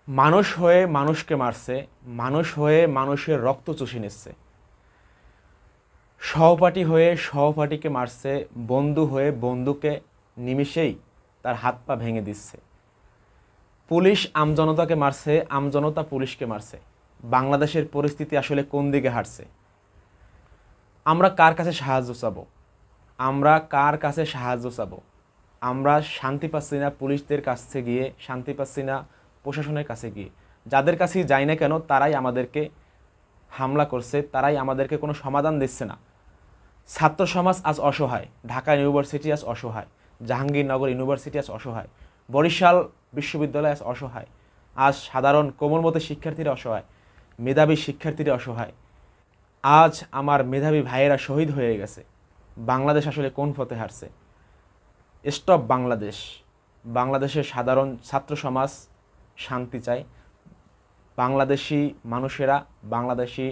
মানুষ হয়ে মানুষকে মারছে, মানুষ হয়ে মানুষের রক্ত চুষে নিচ্ছে, সহপাঠী হয়ে সহপাঠীকে মারছে, বন্ধু হয়ে বন্ধুকে নিমিষেই তার হাত পা ভেঙে দিচ্ছে। পুলিশ আমজনতাকে মারছে, আমজনতা পুলিশকে মারছে। বাংলাদেশের পরিস্থিতি আসলে কোন দিকে হাঁটছে? আমরা কার কাছে সাহায্য চাবো? আমরা কার কাছে সাহায্য চাবো? আমরা শান্তি পাচ্ছি না পুলিশদের কাছে গিয়ে, শান্তি পাচ্ছি না প্রশাসনের কাছে গিয়ে। যাদের কাছেই যাই না কেন তারাই আমাদেরকে হামলা করছে, তারাই আমাদেরকে কোনো সমাধান দিচ্ছে না। ছাত্র সমাজ আজ অসহায়, ঢাকা ইউনিভার্সিটি আজ অসহায়, জাহাঙ্গীরনগর ইউনিভার্সিটি আজ অসহায়, বরিশাল বিশ্ববিদ্যালয় আজ অসহায়। আজ সাধারণ কোমলমতি শিক্ষার্থীরা অসহায়, মেধাবী শিক্ষার্থীরা অসহায়। আজ আমার মেধাবী ভাইয়েরা শহীদ হয়ে গেছে। বাংলাদেশ আসলে কোন পথে হারছে? স্টপ বাংলাদেশ। বাংলাদেশের সাধারণ ছাত্র সমাজ শান্তি চায়। বাংলাদেশি মানুষেরা, বাংলাদেশি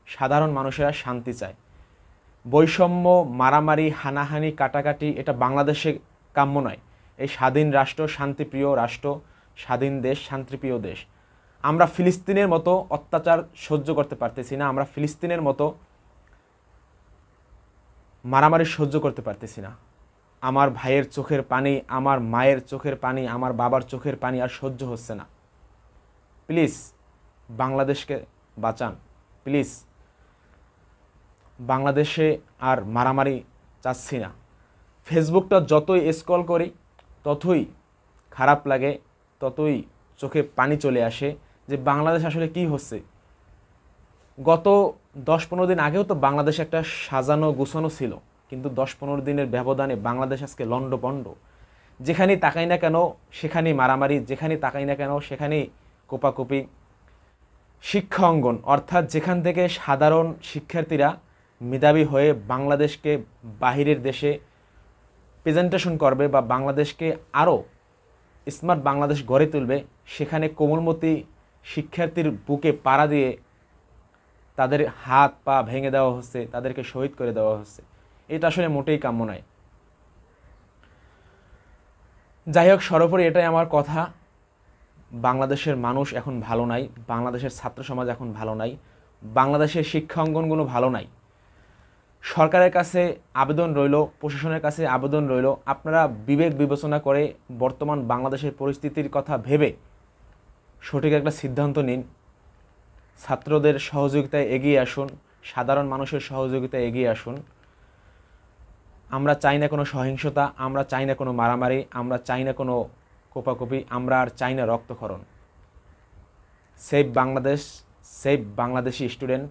সাধারণ মানুষেরা শান্তি চায়। বৈষম্য, মারামারি, হানাহানি, কাটাকাটি এটা বাংলাদেশে কাম্য নয়। এই স্বাধীন রাষ্ট্র, শান্তিপ্রিয় রাষ্ট্র, স্বাধীন দেশ, শান্তিপ্রিয় দেশ। আমরা ফিলিস্তিনের মতো অত্যাচার সহ্য করতে পারতেছি না, আমরা ফিলিস্তিনের মতো মারামারি সহ্য করতে পারতেছি না। আমার ভাইয়ের চোখের পানি, আমার মায়ের চোখের পানি, আমার বাবার চোখের পানি আর সহ্য হচ্ছে না। প্লিজ বাংলাদেশকে বাঁচান, প্লিজ। বাংলাদেশে আর মারামারি চাচ্ছি না। ফেসবুকটা যতই স্ক্রল করি ততই খারাপ লাগে, ততই চোখে পানি চলে আসে যে বাংলাদেশ আসলে কি হচ্ছে। গত 10-15 দিন আগেও তো বাংলাদেশ একটা সাজানো গুছানো ছিল, কিন্তু 10-15 দিনের ব্যবধানে বাংলাদেশ আজকে লণ্ডভণ্ড। যেখানেই তাকাই না কেন সেখানেই মারামারি, যেখানেই তাকাই না কেন সেখানেই কোপাকুপি। শিক্ষা অঙ্গন অর্থাৎ যেখান থেকে সাধারণ শিক্ষার্থীরা মেধাবী হয়ে বাংলাদেশকে বাহিরের দেশে প্রেজেন্টেশন করবে বা বাংলাদেশকে আরও স্মার্ট বাংলাদেশ গড়ে তুলবে, সেখানে কোমলমতি শিক্ষার্থীর বুকে পাড়া দিয়ে তাদের হাত পা ভেঙে দেওয়া হচ্ছে, তাদেরকে শহীদ করে দেওয়া হচ্ছে। এটা আসলে মোটেই কাম্য নয়। যাই হোক, সর্বোপরি এটাই আমার কথা। বাংলাদেশের মানুষ এখন ভালো নাই, বাংলাদেশের ছাত্র সমাজ এখন ভালো নাই, বাংলাদেশের শিক্ষা অঙ্গনগুলো ভালো নাই। সরকারের কাছে আবেদন রইল, প্রশাসনের কাছে আবেদন রইল, আপনারা বিবেক বিবেচনা করে বর্তমান বাংলাদেশের পরিস্থিতির কথা ভেবে সঠিক একটা সিদ্ধান্ত নিন। ছাত্রদের সহযোগিতায় এগিয়ে আসুন, সাধারণ মানুষের সহযোগিতায় এগিয়ে আসুন। আমরা চাই না কোনো সহিংসতা, আমরা চাই না কোনো মারামারি, আমরা চাই না কোনো কোপাকুপি, আমরা আর চাই না রক্তক্ষরণ। Save Bangladesh, save Bangladeshi student.